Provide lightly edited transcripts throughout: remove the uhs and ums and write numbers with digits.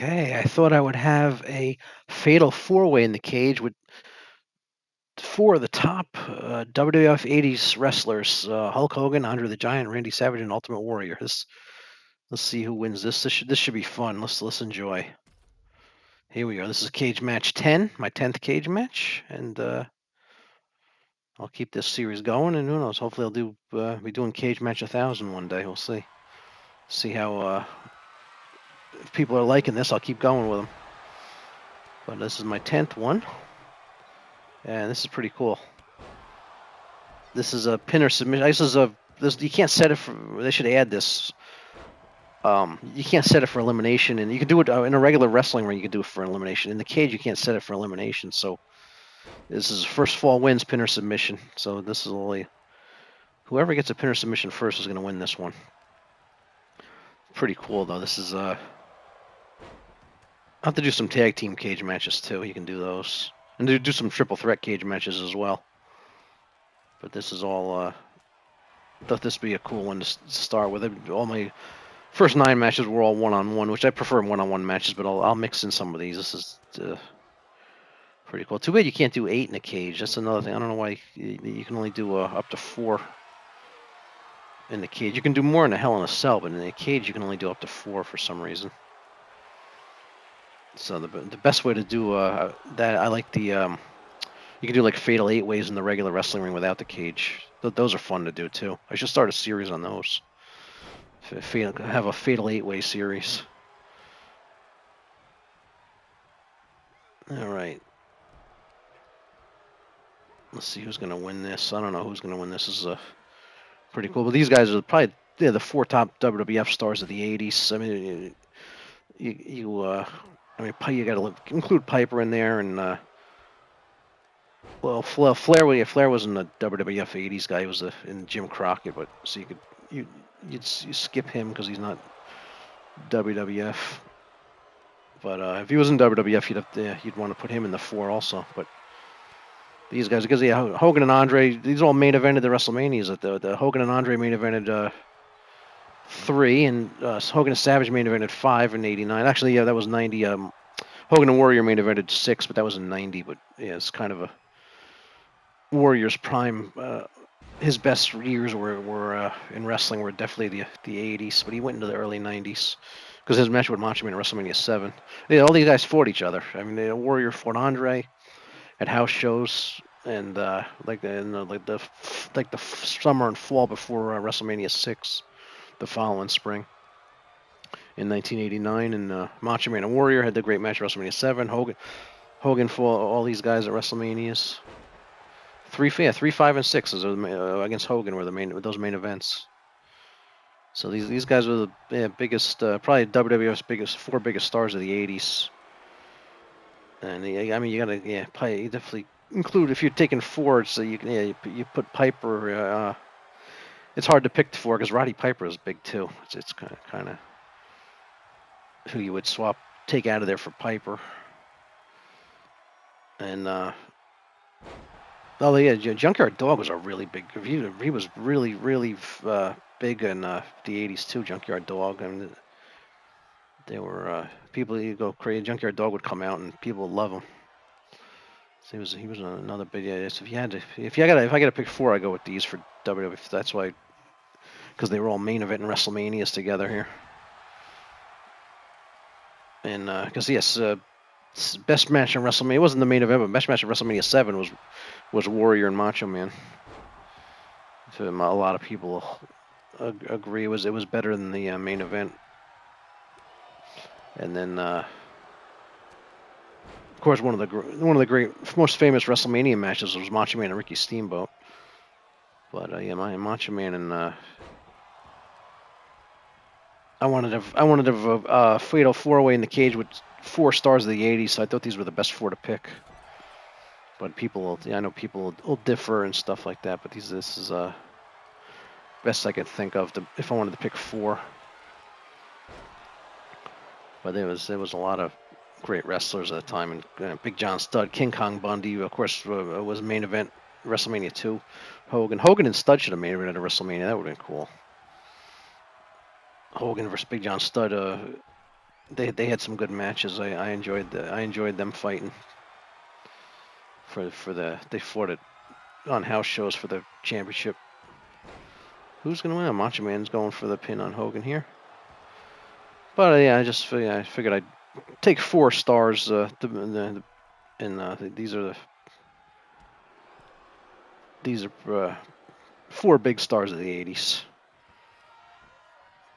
Hey, I thought I would have a fatal four-way in the cage with four of the top WWF 80s wrestlers: Hulk Hogan, Andre the Giant, Randy Savage, and Ultimate Warrior. Let's see who wins this. This should be fun. Let's enjoy. Here we go. This is cage match 10, my 10th cage match, and I'll keep this series going. And who knows? Hopefully, I'll be doing cage match 1,000 one day. We'll see. See how if people are liking this. I'll keep going with them. But this is my 10th one, and this is pretty cool. This is a pinner submission. This you can't set it for. They should add this. You can't set it for elimination, and you can do it in a regular wrestling ring. You can do it for elimination. In the cage, you can't set it for elimination. So this is first fall wins pinner submission. So this is only whoever gets a pinner submission first is going to win this one. Pretty cool though. This is I'll have to do some tag team cage matches too. You can do those, and do some triple threat cage matches as well. But this is all. Thought this would be a cool one to start with. All my first 9 matches were all one-on-one, which I prefer one-on-one matches, but I'll mix in some of these. This is pretty cool. Too bad you can't do 8 in a cage. That's another thing. I don't know why you can only do up to 4 in the cage. You can do more in a Hell in a Cell, but in a cage you can only do up to 4 for some reason. So the best way to do that, I like the you can do like fatal 8-ways in the regular wrestling ring without the cage. Those are fun to do too. I should start a series on those. Have a fatal 8-way series. All right. Let's see who's going to win this. I don't know who's going to win this. This is pretty cool. But these guys are probably the 4 top WWF stars of the 80s. I mean, you got to include Piper in there, and well, Flair was in the WWF 80s guy. He was in Jim Crockett, but so you skip him because he's not WWF. But if he was in WWF, you'd want to put him in the 4 also. But these guys, because Hogan and Andre, these all main evented the WrestleManias. The Hogan and Andre main evented 3, and Hogan and Savage main evented 5 in '89. Actually, yeah, that was '90. Hogan and Warrior main evented 6, but that was in '90. But yeah, it's kind of a Warrior's prime. His best years were in wrestling were definitely the 80s, but he went into the early 90s because his match with Macho Man at WrestleMania 7. Yeah, all these guys fought each other. I mean, the Warrior fought Andre at house shows, and like the summer and fall before WrestleMania 6, the following spring in 1989, and Macho Man and Warrior had the great match at WrestleMania 7. Hogan fought all these guys at WrestleManias. 3, 5, and 6 against Hogan were those main events. So these guys were the biggest, probably WWF's 4 biggest stars of the 80s. And I mean, you definitely include, if you're taking 4, so you you put Piper. It's hard to pick 4 because Roddy Piper is big too. It's kind of who you would take out of there for Piper. And oh yeah, Junkyard Dog was a really big. He was really big in the 80s too. Junkyard Dog. I mean, they were people. You go crazy. Junkyard Dog would come out and people would love him. So he was another big. Yeah, so if I got to pick 4, I go with these for WWF. That's why, because they were all main event and WrestleManias together here. And because yes, best match in WrestleMania, it wasn't the main event, but best match in WrestleMania 7 was Warrior and Macho Man. So a lot of people agree it was better than the main event. And then, of course, one of the great, most famous WrestleMania matches was Macho Man and Ricky Steamboat. But yeah, Macho Man and I wanted a fatal 4-way in the cage with 4 stars of the 80s, so I thought these were the best 4 to pick. But I know people will differ and stuff like that. But this is best I could think of if I wanted to pick 4. But there was a lot of great wrestlers at the time, and Big John Studd, King Kong Bundy, of course, was main event WrestleMania 2. Hogan and Studd should have main evented at WrestleMania. That would have been cool. Hogan versus Big John Studd. they had some good matches. I enjoyed them fighting they fought it on house shows for the championship. Who's gonna win? Macho Man's going for the pin on Hogan here. But yeah, I figured I'd take 4 stars. These are 4 big stars of the '80s.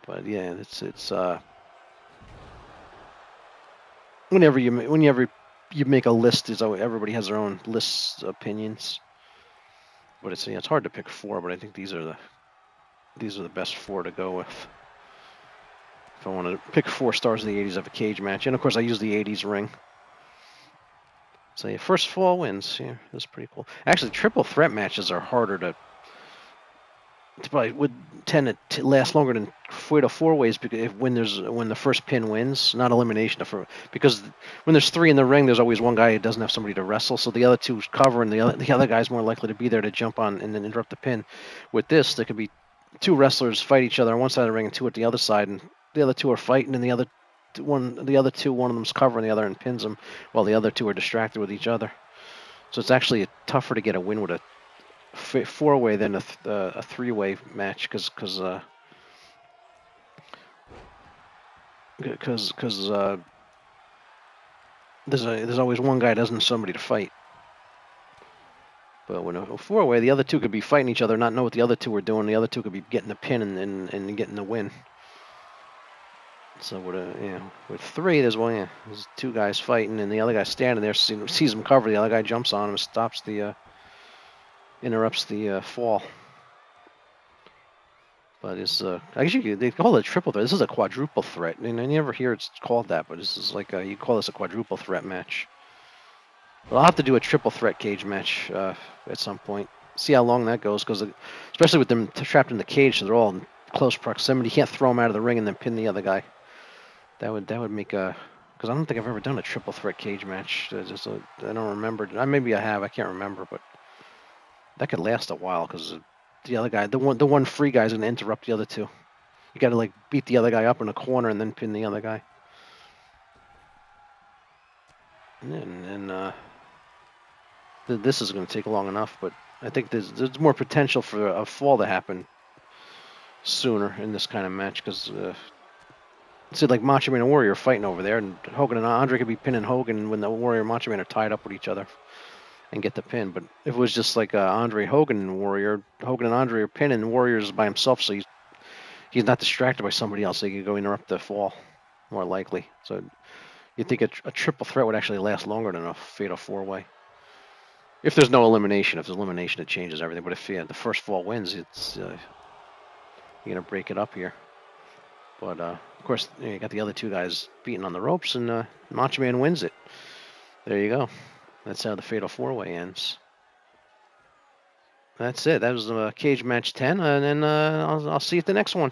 But yeah, it's whenever you make a list, everybody has their own lists opinions. But it's hard to pick 4. But I think these are the best 4 to go with. If I want to pick 4 stars of the '80s of a cage match, and of course I use the '80s ring. So yeah, first fall wins. Yeah, that's pretty cool. Actually, triple threat matches are harder to probably would tend to last longer than fatal 4-ways because when the first pin wins, not elimination because when there's 3 in the ring, there's always one guy who doesn't have somebody to wrestle, so the other 2 cover, and the other guy's more likely to be there to jump on and then interrupt the pin. With this, there could be 2 wrestlers fight each other on one side of the ring and 2 at the other side, and the other 2 are fighting, and one of them's covering the other and pins them, while the other 2 are distracted with each other. So it's actually tougher to get a win with a 4-way than a 3-way match because there's always one guy doesn't have somebody to fight. But when a 4-way, the other 2 could be fighting each other, not know what the other 2 are doing. The other 2 could be getting the pin and getting the win. So with 3, there's 2 guys fighting, and the other guy standing there sees him cover. The other guy jumps on him, and interrupts the fall. But it's I guess they call it a triple threat. This is a quadruple threat, and I never hear it's called that. But this is like you call this a quadruple threat match. But I'll have to do a triple threat cage match at some point. See how long that goes, because especially with them trapped in the cage, so they're all in close proximity. You can't throw them out of the ring and then pin the other guy. That would make a because I don't think I've ever done a triple threat cage match. I don't remember. Maybe I have. I can't remember, but that could last a while because the other guy, the one free guy, is going to interrupt the other 2. You got to beat the other guy up in a corner and then pin the other guy. And this is going to take long enough, but I think there's more potential for a fall to happen sooner in this kind of match because see, like Macho Man and Warrior fighting over there, and Hogan and Andre could be pinning Hogan when the Warrior and Macho Man are tied up with each other and get the pin. But if it was just like Andre, Hogan, and Warrior, Hogan and Andre are pinning, and Warrior's by himself, so he's not distracted by somebody else, so he could go interrupt the fall, more likely. So you'd think a triple threat would actually last longer than a fatal 4-way. If there's no elimination. If there's elimination, it changes everything. But if the first fall wins, it's you're going to break it up here. But, of course, you got the other 2 guys beating on the ropes, and Macho Man wins it. There you go. That's how the fatal 4-way ends. That's it. That was cage match 10, and then I'll see you at the next one.